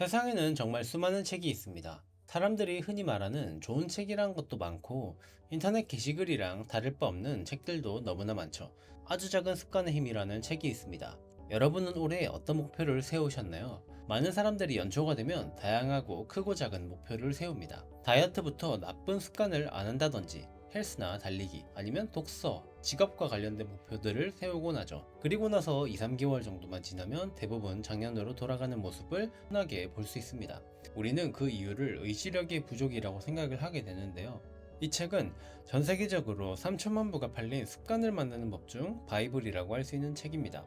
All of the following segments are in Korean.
세상에는 정말 수많은 책이 있습니다. 사람들이 흔히 말하는 좋은 책이란 것도 많고 인터넷 게시글이랑 다를 바 없는 책들도 너무나 많죠. 아주 작은 습관의 힘이라는 책이 있습니다. 여러분은 올해 어떤 목표를 세우셨나요? 많은 사람들이 연초가 되면 다양하고 크고 작은 목표를 세웁니다. 다이어트부터 나쁜 습관을 안 한다든지 헬스나 달리기 아니면 독서, 직업과 관련된 목표들을 세우곤 하죠. 그리고 나서 2, 3개월 정도만 지나면 대부분 작년으로 돌아가는 모습을 흔하게 볼 수 있습니다. 우리는 그 이유를 의지력의 부족이라고 생각을 하게 되는데요. 이 책은 전 세계적으로 3천만 부가 팔린 습관을 만드는 법 중 바이블이라고 할 수 있는 책입니다.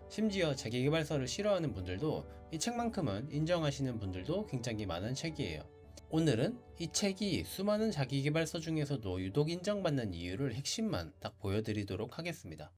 심지어 자기계발서를 싫어하는 분들도 이 책만큼은 인정하시는 분들도 굉장히 많은 책이에요. 오늘은 이 책이 수많은 자기계발서 중에서도 유독 인정받는 이유를 핵심만 딱 보여드리도록 하겠습니다.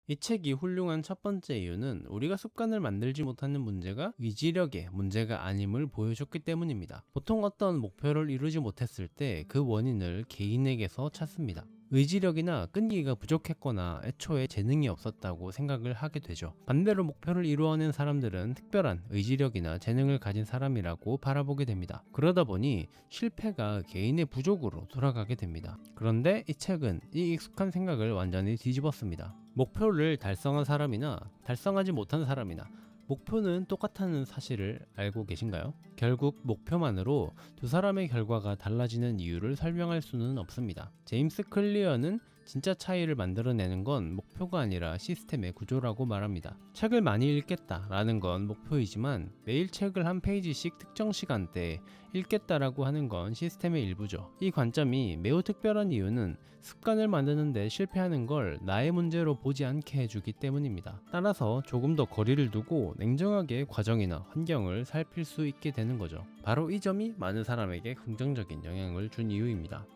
이 책이 훌륭한 첫 번째 이유는 우리가 습관을 만들지 못하는 문제가 의지력의 문제가 아님을 보여줬기 때문입니다. 보통 어떤 목표를 이루지 못했을 때 그 원인을 개인에게서 찾습니다. 의지력이나 끈기가 부족했거나 애초에 재능이 없었다고 생각을 하게 되죠. 반대로 목표를 이루어낸 사람들은 특별한 의지력이나 재능을 가진 사람이라고 바라보게 됩니다. 그러다 보니 실패가 개인의 부족으로 돌아가게 됩니다. 그런데 이 책은 이 익숙한 생각을 완전히 뒤집었습니다. 목표를 달성한 사람이나 달성하지 못한 사람이나 목표는 똑같다는 사실을 알고 계신가요? 결국 목표만으로 두 사람의 결과가 달라지는 이유를 설명할 수는 없습니다. 제임스 클리어는 진짜 차이를 만들어내는 건 목표가 아니라 시스템의 구조라고 말합니다. 책을 많이 읽겠다라는 건 목표이지만 매일 책을 한 페이지씩 특정 시간대에 읽겠다라고 하는 건 시스템의 일부죠. 이 관점이 매우 특별한 이유는 습관을 만드는데 실패하는 걸 나의 문제로 보지 않게 해주기 때문입니다. 따라서 조금 더 거리를 두고 냉정하게 과정이나 환경을 살필 수 있게 되는 거죠. 바로 이 점이 많은 사람에게 긍정적인 영향을 준 이유입니다.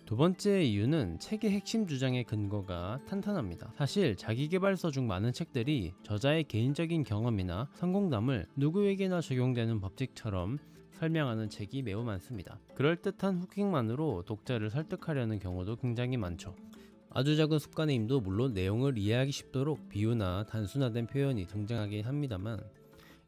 두 번째 이유는 책의 핵심 주장의 근거가 탄탄합니다. 사실 자기계발서 중 많은 책들이 저자의 개인적인 경험이나 성공담을 누구에게나 적용되는 법칙처럼 설명하는 책이 매우 많습니다. 그럴듯한 후킹만으로 독자를 설득하려는 경우도 굉장히 많죠. 아주 작은 습관의 힘도 물론 내용을 이해하기 쉽도록 비유나 단순화된 표현이 등장하긴 합니다만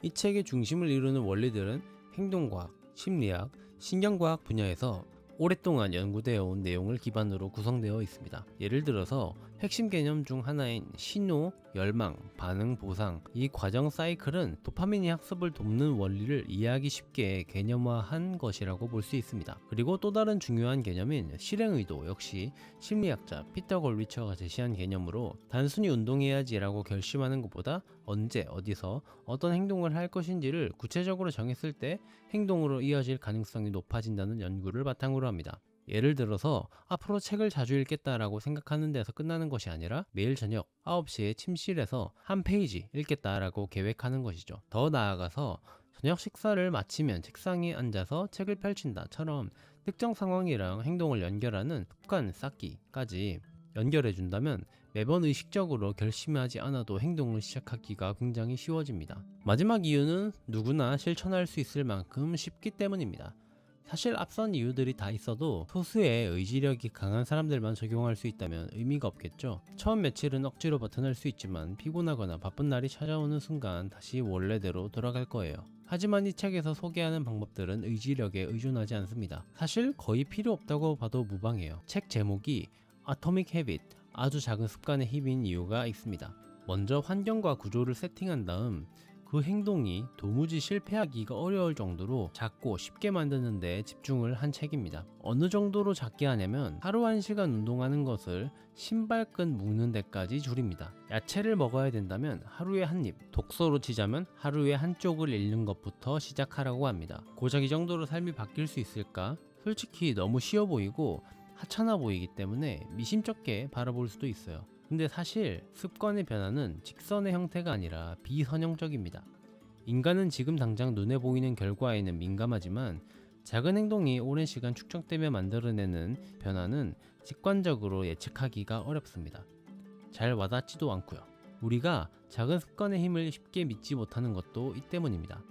이 책의 중심을 이루는 원리들은 행동과학, 심리학, 신경과학 분야에서 오랫동안 연구되어 온 내용을 기반으로 구성되어 있습니다. 예를 들어서 핵심 개념 중 하나인 신호, 열망, 반응, 보상 이 과정 사이클은 도파민이 학습을 돕는 원리를 이해하기 쉽게 개념화한 것이라고 볼 수 있습니다. 그리고 또 다른 중요한 개념인 실행의도 역시 심리학자 피터 골리처가 제시한 개념으로 단순히 운동해야지라고 결심하는 것보다 언제, 어디서, 어떤 행동을 할 것인지를 구체적으로 정했을 때 행동으로 이어질 가능성이 높아진다는 연구를 바탕으로 합니다. 예를 들어서 앞으로 책을 자주 읽겠다라고 생각하는 데서 끝나는 것이 아니라 매일 저녁 9시에 침실에서 한 페이지 읽겠다라고 계획하는 것이죠. 더 나아가서 저녁 식사를 마치면 책상에 앉아서 책을 펼친다처럼 특정 상황이랑 행동을 연결하는 습관 쌓기까지 연결해준다면 매번 의식적으로 결심하지 않아도 행동을 시작하기가 굉장히 쉬워집니다. 마지막 이유는 누구나 실천할 수 있을 만큼 쉽기 때문입니다. 사실 앞선 이유들이 다 있어도 소수의 의지력이 강한 사람들만 적용할 수 있다면 의미가 없겠죠. 처음 며칠은 억지로 버텨낼 수 있지만 피곤하거나 바쁜 날이 찾아오는 순간 다시 원래대로 돌아갈 거예요. 하지만 이 책에서 소개하는 방법들은 의지력에 의존하지 않습니다. 사실 거의 필요 없다고 봐도 무방해요. 책 제목이 Atomic Habit, 아주 작은 습관의 힘인 이유가 있습니다. 먼저 환경과 구조를 세팅한 다음 그 행동이 도무지 실패하기가 어려울 정도로 작고 쉽게 만드는 데 집중을 한 책입니다. 어느 정도로 작게 하냐면 하루 1시간 운동하는 것을 신발끈 묶는 데까지 줄입니다. 야채를 먹어야 된다면 하루에 한 입, 독서로 치자면 하루에 한쪽을 읽는 것부터 시작하라고 합니다. 고작 이 정도로 삶이 바뀔 수 있을까? 솔직히 너무 쉬워 보이고 하찮아 보이기 때문에 미심쩍게 바라볼 수도 있어요. 근데 사실 습관의 변화는 직선의 형태가 아니라 비선형적입니다. 인간은 지금 당장 눈에 보이는 결과에는 민감하지만 작은 행동이 오랜 시간 축적되며 만들어내는 변화는 직관적으로 예측하기가 어렵습니다. 잘 와닿지도 않고요. 우리가 작은 습관의 힘을 쉽게 믿지 못하는 것도 이 때문입니다.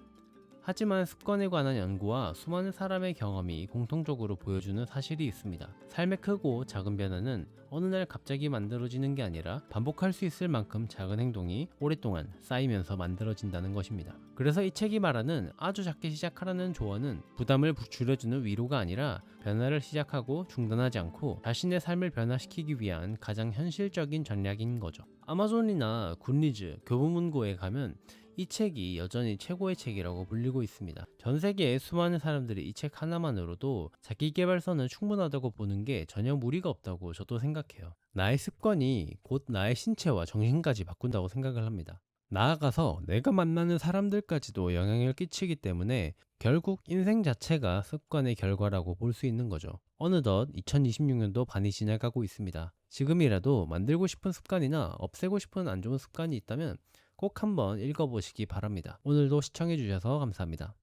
하지만 습관에 관한 연구와 수많은 사람의 경험이 공통적으로 보여주는 사실이 있습니다. 삶의 크고 작은 변화는 어느 날 갑자기 만들어지는 게 아니라 반복할 수 있을 만큼 작은 행동이 오랫동안 쌓이면서 만들어진다는 것입니다. 그래서 이 책이 말하는 아주 작게 시작하라는 조언은 부담을 줄여주는 위로가 아니라 변화를 시작하고 중단하지 않고 자신의 삶을 변화시키기 위한 가장 현실적인 전략인 거죠. 아마존이나 굿리즈, 교보문고에 가면 이 책이 여전히 최고의 책이라고 불리고 있습니다. 전 세계의 수많은 사람들이 이 책 하나만으로도 자기계발서는 충분하다고 보는 게 전혀 무리가 없다고 저도 생각해요. 나의 습관이 곧 나의 신체와 정신까지 바꾼다고 생각을 합니다. 나아가서 내가 만나는 사람들까지도 영향을 끼치기 때문에 결국 인생 자체가 습관의 결과라고 볼 수 있는 거죠. 어느덧 2026년도 반이 지나가고 있습니다. 지금이라도 만들고 싶은 습관이나 없애고 싶은 안 좋은 습관이 있다면 꼭 한번 읽어보시기 바랍니다. 오늘도 시청해주셔서 감사합니다.